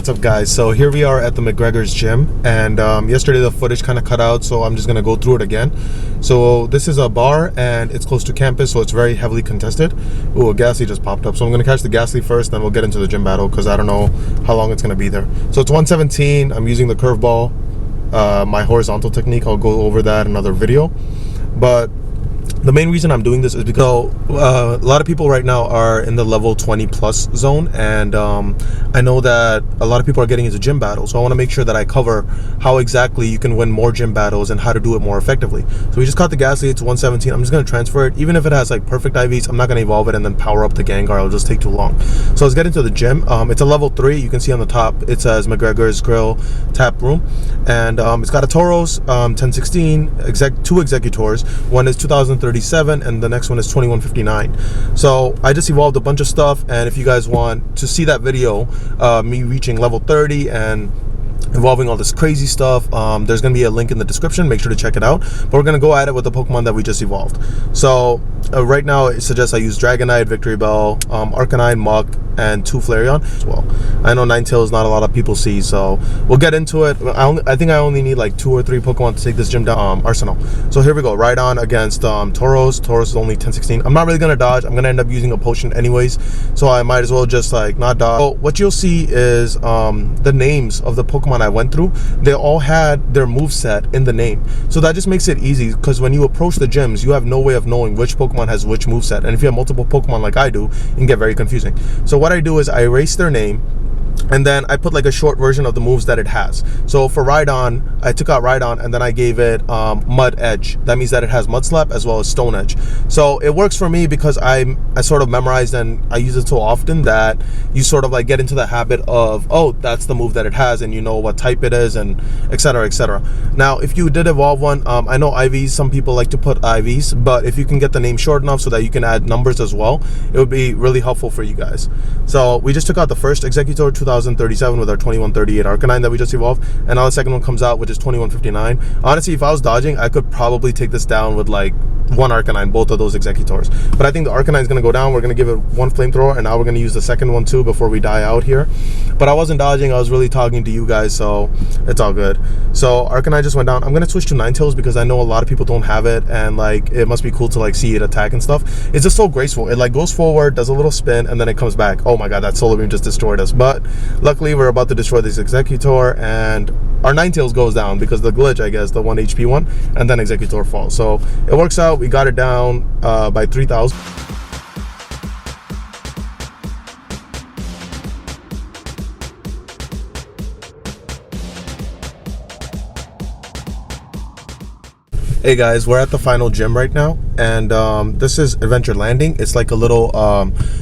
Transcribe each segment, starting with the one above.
what's up guys? So here we are at the McGregor's gym, and yesterday the footage kind of cut out, so I'm just gonna go through it again. So this is a bar and it's close to campus, so it's very heavily contested. Ooh, a ghastly just popped up, so I'm gonna catch the ghastly first, then we'll get into the gym battle because I don't know how long it's gonna be there. So it's 117. I'm using the curveball, my horizontal technique. I'll go over that in another video, but the main reason I'm doing this is because a lot of people right now are in the level 20 plus zone, and I know that a lot of people are getting into gym battles, so I want to make sure that I cover how exactly you can win more gym battles and how to do it more effectively. So we just caught the ghastly. It's 117. I'm just going to transfer it. Even if it has like perfect IVs, I'm not going to evolve it and then power up the Gengar. It'll just take too long. So let's get into the gym. It's a level 3. You can see on the top it says McGregor's Grill Tap Room, and it's got a Tauros 1016, two executors. One is 2037 and the next one is 2159. So I just evolved a bunch of stuff, and if you guys want to see that video, me reaching level 30 and involving all this crazy stuff, there's going to be a link in the description. Make sure to check it out. But we're going to go at it with the Pokemon that we just evolved. So right now it suggests I use Dragonite, Victory Bell, Arcanine, Muk, and 2 Flareon as well. I know Ninetales not a lot of people see, so we'll get into it. I think I only need like 2 or 3 Pokemon to take this gym down. Arsenal. So here we go. Rhydon against Tauros. Tauros is only 1016. I'm not really going to dodge. I'm going to end up using a potion anyways, so I might as well just like not dodge. So what you'll see is the names of the Pokemon I went through. They all had their moveset in the name, so that just makes it easy, because when you approach the gyms you have no way of knowing which Pokemon has which moveset, and if you have multiple Pokemon like I do, it can get very confusing. So what I do is I erase their name, and then I put like a short version of the moves that it has. So for Rhydon, I took out Rhydon and then I gave it Mud Edge. That means that it has Mud Slap as well as Stone Edge. So it works for me because I sort of memorized and I use it so often that you sort of like get into the habit of, oh, that's the move that it has, and you know what type it is, and etc, etc. Now if you did evolve one, I know IVs, some people like to put IVs, but if you can get the name short enough so that you can add numbers as well, it would be really helpful for you guys. So we just took out the first Executor 2037 with our 2138 Arcanine that we just evolved, and now the second one comes out, which is 2159. Honestly, if I was dodging, I could probably take this down with like 1 Arcanine, both of those Executors. But I think the Arcanine is going to go down. We're going to give it 1 Flamethrower, and now we're going to use the second one too before we die out here. But I wasn't dodging, I was really talking to you guys, so it's all good. So Arcanine just went down. I'm going to switch to Ninetales because I know a lot of people don't have it, and like it must be cool to like see it attack and stuff. It's just so graceful. It like goes forward, does a little spin, and then it comes back. Oh my god, that Solar Beam just destroyed us. But luckily we're about to destroy this Executor, and our Ninetales goes down because the glitch, I guess, the 1 HP one, and then Executor falls. So it works out. We got it down by 3,000. Hey guys, we're at the final gym right now, and this is Adventure Landing. It's like a little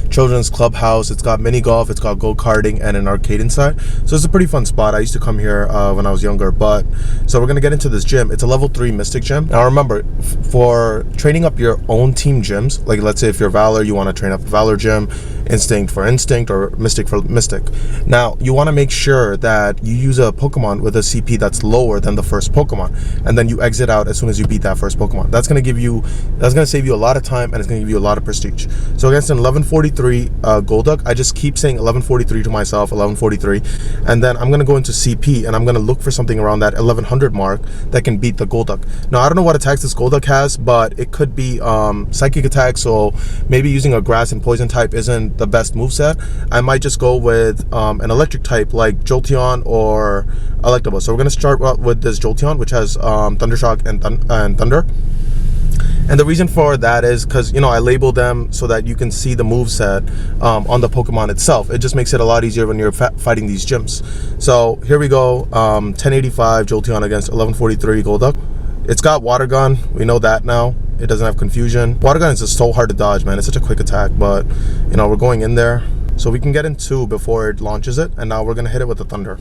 children's clubhouse. It's got mini golf, it's got go-karting, and an arcade inside. So it's a pretty fun spot. I used to come here when I was younger. But so we're gonna get into this gym. It's a level 3 Mystic gym. Now remember, for training up your own team gyms, like let's say if you're Valor, you want to train up a Valor gym, Instinct for Instinct, or Mystic for Mystic. Now you want to make sure that you use a Pokemon with a CP that's lower than the first Pokemon, and then you exit out as soon as you beat that first Pokemon. That's gonna save you a lot of time, and it's gonna give you a lot of prestige. So against an 1143 Golduck, I just keep saying 1143 to myself, 1143, and then I'm gonna go into CP and I'm gonna look for something around that 1100 mark that can beat the Golduck. Now I don't know what attacks this Golduck has, but it could be psychic attack, so maybe using a grass and poison type isn't the best moveset. I might just go with an electric type like Jolteon or Electabuzz. So we're gonna start with this Jolteon, which has Thundershock and Thunder. And the reason for that is because, you know, I label them so that you can see the moveset on the Pokemon itself. It just makes it a lot easier when you're fighting these gyms. So here we go, 1085 Jolteon against 1143 Golduck. It's got Water Gun, we know that now. It doesn't have Confusion. Water Gun is just so hard to dodge, man. It's such a quick attack, but, you know, we're going in there. So we can get in 2 before it launches it, and now we're going to hit it with the Thunder.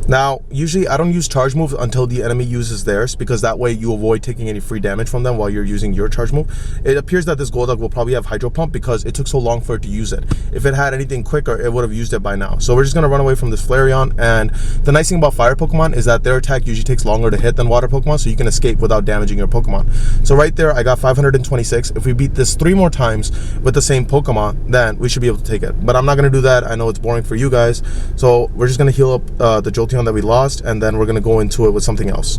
Now, usually I don't use charge moves until the enemy uses theirs, because that way you avoid taking any free damage from them while you're using your charge move. It appears that this Golduck will probably have Hydro Pump because it took so long for it to use it. If it had anything quicker, it would have used it by now. So we're just going to run away from this Flareon. And the nice thing about fire Pokemon is that their attack usually takes longer to hit than water Pokemon, so you can escape without damaging your Pokemon. So right there, I got 526. If we beat this 3 more times with the same Pokemon, then we should be able to take it. But I'm not going to do that. I know it's boring for you guys. So we're just going to heal up the Jolteon that we lost, and then we're going to go into it with something else.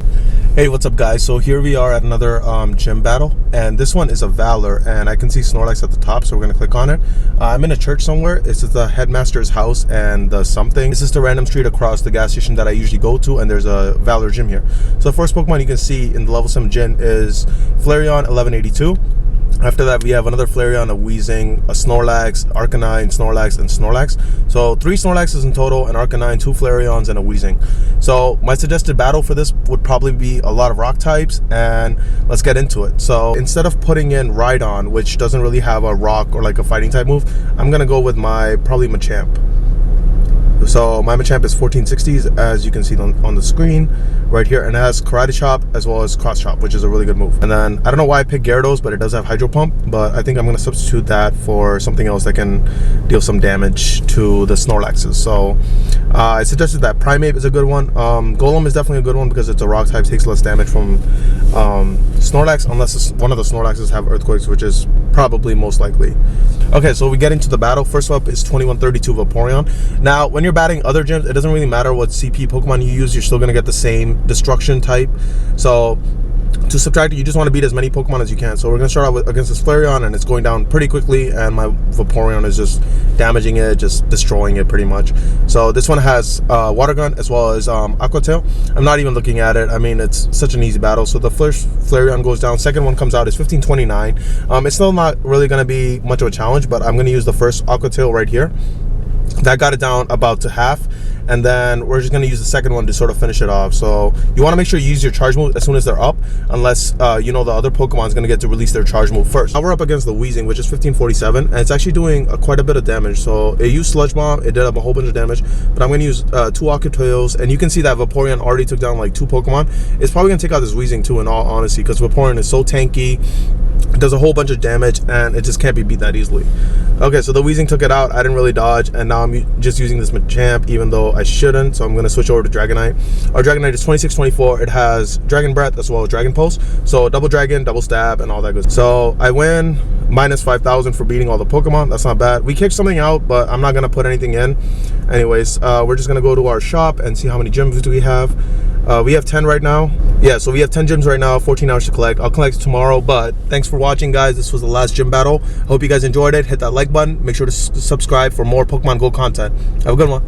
Hey, what's up guys? So here we are at another gym battle, and this one is a Valor, and I can see Snorlax at the top, so we're going to click on it. I'm in a church somewhere. It's at the headmaster's house and the something. This is the random street across the gas station that I usually go to, and there's a Valor gym here. So the first Pokemon you can see in the level 7 gym is Flareon 1182. After that, we have another Flareon, a Weezing, a Snorlax, Arcanine, Snorlax, and Snorlax. So 3 Snorlaxes in total, an Arcanine, 2 Flareons, and a Weezing. So my suggested battle for this would probably be a lot of rock types, and let's get into it. So instead of putting in Rhydon, which doesn't really have a rock or like a fighting type move, I'm gonna go with my probably Machamp. So my Machamp is 1460s, as you can see on the screen right here, and it has Karate Chop as well as Cross Chop, which is a really good move. And then I don't know why I picked Gyarados, but it does have Hydro Pump, but I think I'm going to substitute that for something else that can deal some damage to the Snorlaxes. So I suggested that Primeape is a good one. Golem is definitely a good one because it's a rock type, takes less damage from Snorlax, unless one of the Snorlaxes have Earthquakes, which is probably most likely. Okay, so we get into the battle. First up is 2132 Vaporeon. Now, when you're batting other gyms, it doesn't really matter what CP Pokemon you use, you're still going to get the same destruction type. So to subtract it, you just want to beat as many Pokemon as you can. So we're going to start out against this Flareon, and it's going down pretty quickly, and my Vaporeon is just damaging it, just destroying it pretty much. So this one has Water Gun as well as Aqua Tail. I'm not even looking at it. I mean, it's such an easy battle. So the first Flareon goes down. Second one comes out is 1529. It's still not really going to be much of a challenge, but I'm going to use the first Aqua Tail right here. That got it down about to half, and then we're just going to use the second one to sort of finish it off. So you want to make sure you use your charge move as soon as they're up, unless you know the other Pokemon is going to get to release their charge move first. Now we're up against the Weezing, which is 1547, and it's actually doing quite a bit of damage. So it used Sludge Bomb, it did a whole bunch of damage, but I'm going to use 2 Aqua Tails, and you can see that Vaporeon already took down like 2 Pokemon. It's probably going to take out this Weezing too, in all honesty, because Vaporeon is so tanky. It does a whole bunch of damage, and it just can't be beat that easily. Okay, so the Weezing took it out. I didn't really dodge, and now I'm just using this Machamp, even though I shouldn't. So I'm going to switch over to Dragonite. Our Dragonite is 2624. It has Dragon Breath as well as Dragon Pulse. So double Dragon, double Stab, and all that good. So I win minus 5,000 for beating all the Pokemon. That's not bad. We kicked something out, but I'm not going to put anything in. Anyways, we're just going to go to our shop and see how many gyms do we have. We have 10 right now. Yeah, so we have 10 gyms right now, 14 hours to collect. I'll collect tomorrow, but thanks for watching, guys. This was the last gym battle. Hope you guys enjoyed it. Hit that like button. Make sure to subscribe for more Pokemon Go content. Have a good one.